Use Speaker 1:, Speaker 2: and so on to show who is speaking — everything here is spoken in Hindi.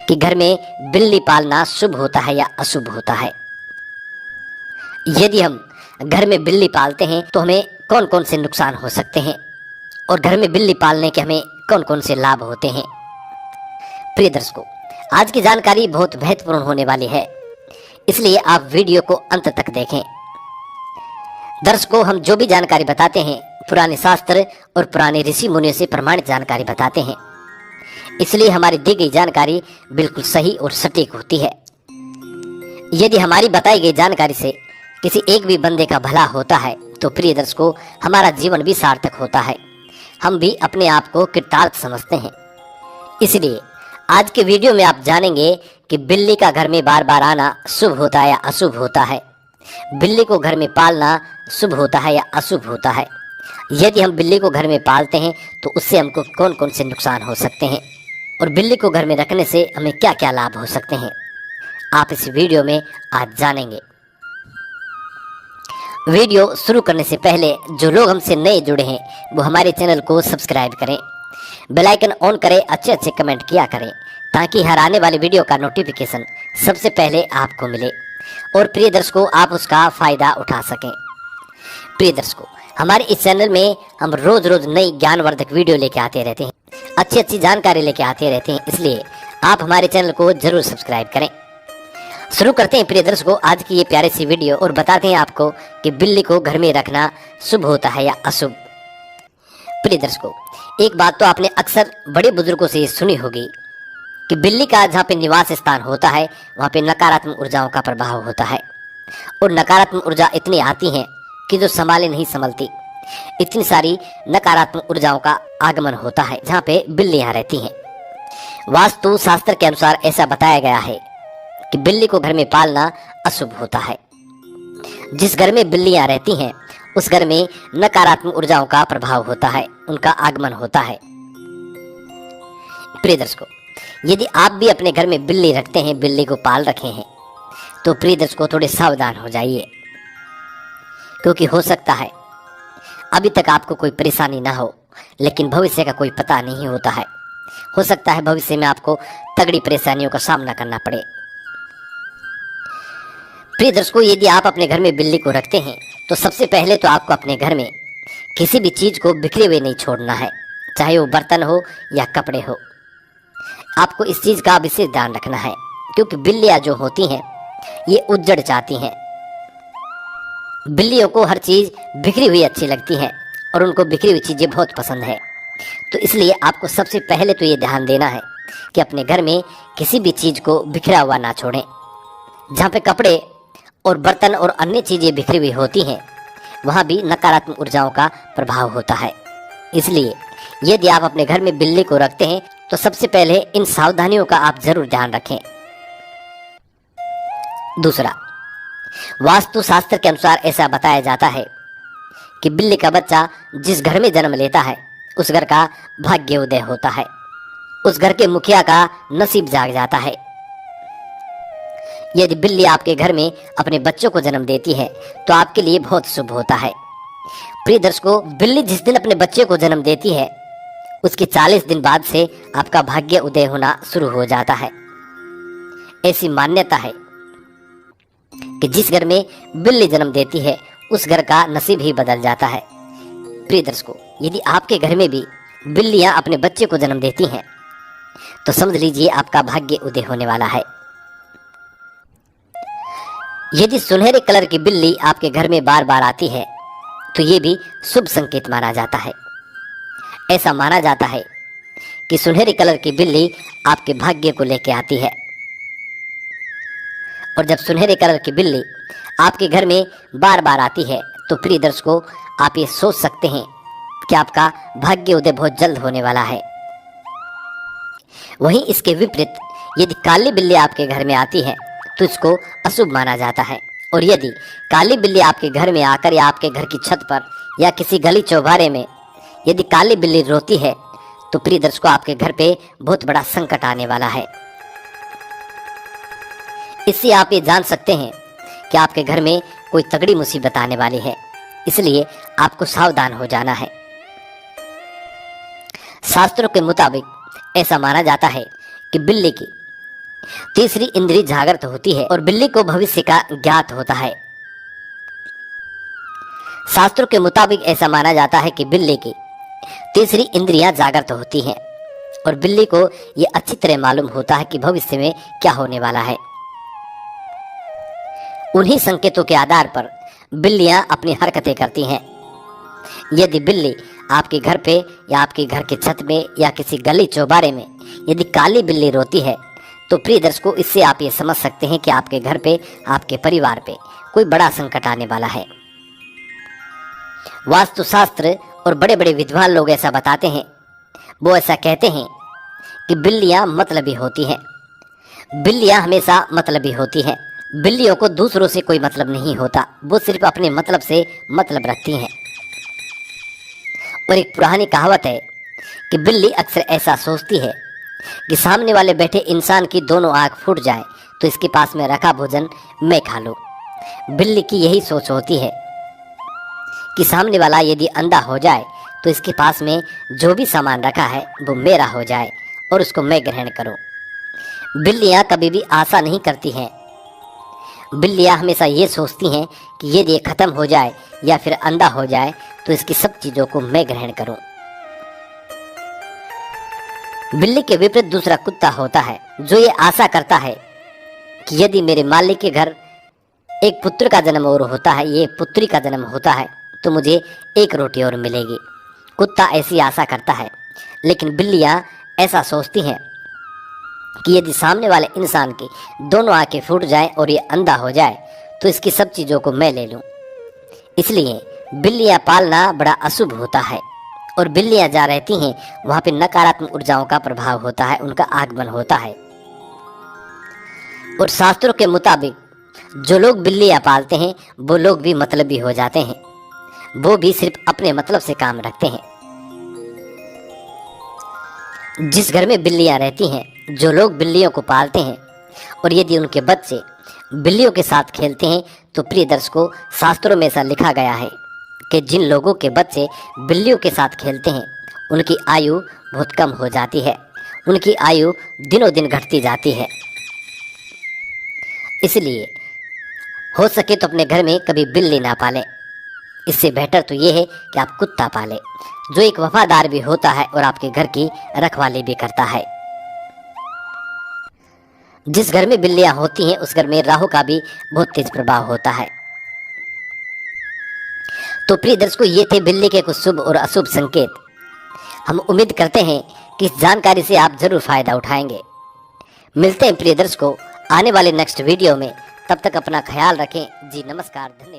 Speaker 1: कि घर में बिल्ली पालना शुभ होता है या अशुभ होता है। यदि हम घर में बिल्ली पालते हैं तो हमें कौन कौन से नुकसान हो सकते हैं और घर में बिल्ली पालने के हमें कौन कौन से लाभ होते हैं। प्रिय दर्शकों, आज की जानकारी बहुत महत्वपूर्ण होने वाली है, इसलिए आप वीडियो को अंत तक देखें। दर्शकों, हम जो भी जानकारी बताते हैं पुराने शास्त्र और पुराने ऋषि मुनियों से प्रमाणित जानकारी बताते हैं, इसलिए हमारी दी गई जानकारी बिल्कुल सही और सटीक होती है। यदि हमारी बताई गई जानकारी से किसी एक भी बंदे का भला होता है तो प्रिय दर्शकों, हमारा जीवन भी सार्थक होता है, हम भी अपने आप को कृतार्थ समझते हैं। इसलिए आज के वीडियो में आप जानेंगे कि बिल्ली का घर में बार बार आना शुभ होता है या अशुभ होता है, बिल्ली को घर में पालना शुभ होता है या अशुभ होता है, यदि हम बिल्ली को घर में पालते हैं तो उससे हमको कौन कौन से नुकसान हो सकते हैं और बिल्ली को घर में रखने से हमें क्या क्या लाभ हो सकते हैं, आप इस वीडियो में आज जानेंगे। वीडियो शुरू करने से पहले जो लोग हमसे नए जुड़े हैं वो हमारे चैनल को सब्सक्राइब करें, बेल आइकन ऑन करें, अच्छे अच्छे कमेंट किया करें ताकि हर आने वाली वीडियो का नोटिफिकेशन सबसे पहले आपको मिले और प्रिय दर्शकों आप उसका फ़ायदा उठा सकें। प्रिय दर्शकों, हमारे इस चैनल में हम रोज़ रोज़ नई ज्ञानवर्धक वीडियो लेके आते रहते हैं, अच्छी अच्छी जानकारी लेके आते रहते हैं, इसलिए आप हमारे चैनल को जरूर सब्सक्राइब करें। शुरू करते हैं प्रिय दर्शकों आज की ये प्यारी सी वीडियो और बताते हैं आपको कि बिल्ली को घर में रखना शुभ होता है या अशुभ। प्रिय दर्शकों, एक बात तो आपने अक्सर बड़े बुजुर्गों से सुनी होगी कि बिल्ली का जहाँ पे निवास स्थान होता है वहाँ पे नकारात्मक ऊर्जाओं का प्रभाव होता है और नकारात्मक ऊर्जा इतनी आती हैं कि जो संभाले नहीं संभलती। इतनी सारी नकारात्मक ऊर्जाओं का आगमन होता है जहाँ पे बिल्लियाँ रहती हैं। वास्तु शास्त्र के अनुसार ऐसा बताया गया है कि बिल्ली को घर में पालना अशुभ होता है। जिस घर में बिल्लियाँ रहती हैं उस घर में नकारात्मक ऊर्जाओं का प्रभाव होता है, उनका आगमन होता है। प्रिय दर्शकों, यदि आप भी अपने घर में बिल्ली रखते हैं, बिल्ली को पाल रखे हैं, तो प्रिय दर्शकों थोड़े सावधान हो जाइए, क्योंकि हो सकता है अभी तक आपको कोई परेशानी ना हो, लेकिन भविष्य का कोई पता नहीं होता है। हो सकता है भविष्य में आपको तगड़ी परेशानियों का सामना करना पड़े। प्रिय दर्शकों, यदि आप अपने घर में बिल्ली को रखते हैं तो सबसे पहले तो आपको अपने घर में किसी भी चीज़ को बिखरे हुए नहीं छोड़ना है, चाहे वो बर्तन हो या कपड़े हो। आपको इस चीज़ का विशेष ध्यान रखना है, क्योंकि बिल्लियाँ जो होती हैं ये उजड़ चाहती हैं। बिल्लियों को हर चीज़ बिखरी हुई अच्छी लगती है और उनको बिखरी हुई चीज़ें बहुत पसंद है। तो इसलिए आपको सबसे पहले तो ये ध्यान देना है कि अपने घर में किसी भी चीज़ को बिखरा हुआ ना छोड़ें। जहाँ पे कपड़े और बर्तन और अन्य चीज़ें बिखरी हुई होती हैं वहाँ भी नकारात्मक ऊर्जाओं का प्रभाव होता है। इसलिए यदि आप अपने घर में बिल्ली को रखते हैं तो सबसे पहले इन सावधानियों का आप जरूर ध्यान रखें। दूसरा, वास्तु शास्त्र के अनुसार ऐसा बताया जाता है कि बिल्ली का बच्चा जिस घर में जन्म लेता है उस घर का भाग्य उदय होता है, उस घर के मुखिया का नसीब जाग जाता है। यदि बिल्ली आपके घर में अपने बच्चों को जन्म देती है तो आपके लिए बहुत शुभ होता है। प्रिय दर्शकों, बिल्ली जिस दिन अपने बच्चे को जन्म देती है उसके 40 दिन बाद से आपका भाग्य उदय होना शुरू हो जाता है। ऐसी मान्यता है कि जिस घर में बिल्ली जन्म देती है उस घर का नसीब ही बदल जाता है। प्रिय दर्शकों, यदि आपके घर में भी बिल्लियां अपने बच्चे को जन्म देती हैं तो समझ लीजिए आपका भाग्य उदय होने वाला है। यदि सुनहरे कलर की बिल्ली आपके घर में बार बार आती है तो ये भी शुभ संकेत माना जाता है। ऐसा माना जाता है कि सुनहरे कलर की बिल्ली आपके भाग्य को लेकर आती है और जब सुनहरे कलर की बिल्ली आपके घर में बार बार आती है तो प्रिय दर्शकों आप ये सोच सकते हैं कि आपका भाग्य उदय बहुत जल्द होने वाला है। वहीं इसके विपरीत यदि काली बिल्ली आपके घर में आती है तो इसको अशुभ माना जाता है और यदि काली बिल्ली आपके घर में आकर या आपके घर की छत पर या किसी गली चौबारे में यदि काली बिल्ली रोती है तो प्रिय दर्शकों आपके घर पे बहुत बड़ा संकट आने वाला है। इससे आप ये जान सकते हैं कि आपके घर में कोई तगड़ी मुसीबत आने वाली है, इसलिए आपको सावधान हो जाना है। शास्त्रों के मुताबिक ऐसा माना जाता है कि बिल्ली की तीसरी इंद्री जागृत होती है और बिल्ली को भविष्य का ज्ञात होता है। शास्त्रों के मुताबिक ऐसा माना जाता है कि बिल्ली की तीसरी इंद्रियां जागृत होती हैं और बिल्ली को यह अच्छी तरह मालूम होता है कि भविष्य में क्या होने वाला है। उन्हीं संकेतों के आधार पर बिल्लियां अपनी हरकतें करती हैं। यदि बिल्ली आपके घर पे या आपके घर के छत में या किसी गली चौबारे में यदि काली बिल्ली रोती है तो प्रिय दर्शकों, इससे आप ये समझ सकते हैं कि आपके घर पे, आपके परिवार पे कोई बड़ा संकट आने वाला है। वास्तुशास्त्र और बड़े बड़े विद्वान लोग ऐसा बताते हैं, वो ऐसा कहते हैं कि बिल्लियां मतलबी होती हैं। बिल्लियां हमेशा मतलबी होती हैं। बिल्लियों को दूसरों से कोई मतलब नहीं होता, वो सिर्फ अपने मतलब से मतलब रखती हैं। और एक पुरानी कहावत है कि बिल्ली अक्सर ऐसा सोचती है कि सामने वाले बैठे इंसान की दोनों आंख फूट जाए तो इसके पास में रखा भोजन मैं खा लूं। बिल्ली की यही सोच होती है कि सामने वाला यदि अंधा हो जाए तो इसके पास में जो भी सामान रखा है वो मेरा हो जाए और उसको मैं ग्रहण करूं। बिल्लियां कभी भी आशा नहीं करती हैं। बिल्लियां हमेशा ये सोचती हैं कि यदि ये खत्म हो जाए या फिर अंधा हो जाए तो इसकी सब चीज़ों को मैं ग्रहण करूं। बिल्ली के विपरीत दूसरा कुत्ता होता है जो ये आशा करता है कि यदि मेरे मालिक के घर एक पुत्र का जन्म और होता है, ये पुत्री का जन्म होता है, तो मुझे एक रोटी और मिलेगी। कुत्ता ऐसी आशा करता है, लेकिन बिल्लियां ऐसा सोचती हैं कि यदि सामने वाले इंसान की दोनों आंखें फूट जाएं और ये अंधा हो जाए तो इसकी सब चीज़ों को मैं ले लूं। इसलिए बिल्लियां पालना बड़ा अशुभ होता है और बिल्लियां जहाँ रहती हैं वहाँ पे नकारात्मक ऊर्जाओं का प्रभाव होता है, उनका आगमन होता है। और शास्त्रों के मुताबिक जो लोग बिल्लियां पालते हैं वो लोग भी मतलबी हो जाते हैं, वो भी सिर्फ अपने मतलब से काम रखते हैं। जिस घर में बिल्लियां रहती हैं, जो लोग बिल्लियों को पालते हैं और यदि उनके बच्चे बिल्लियों के साथ खेलते हैं तो प्रिय दर्शकों, शास्त्रों में ऐसा लिखा गया है कि जिन लोगों के बच्चे बिल्लियों के साथ खेलते हैं उनकी आयु बहुत कम हो जाती है, उनकी आयु दिनों दिन घटती जाती है। इसलिए हो सके तो अपने घर में कभी बिल्ली ना पालें। इससे बेहतर तो ये है कि आप कुत्ता पालें जो एक वफादार भी होता है और आपके घर की रखवाली भी करता है। जिस घर में बिल्लियां होती हैं उस घर में राहु का भी बहुत तेज प्रभाव होता है। तो प्रिय दर्शकों, ये थे बिल्ली के कुछ शुभ और अशुभ संकेत। हम उम्मीद करते हैं कि इस जानकारी से आप जरूर फायदा उठाएंगे। मिलते हैं प्रिय दर्शकों आने वाले नेक्स्ट वीडियो में, तब तक अपना ख्याल रखें। जी नमस्कार, धन्यवाद।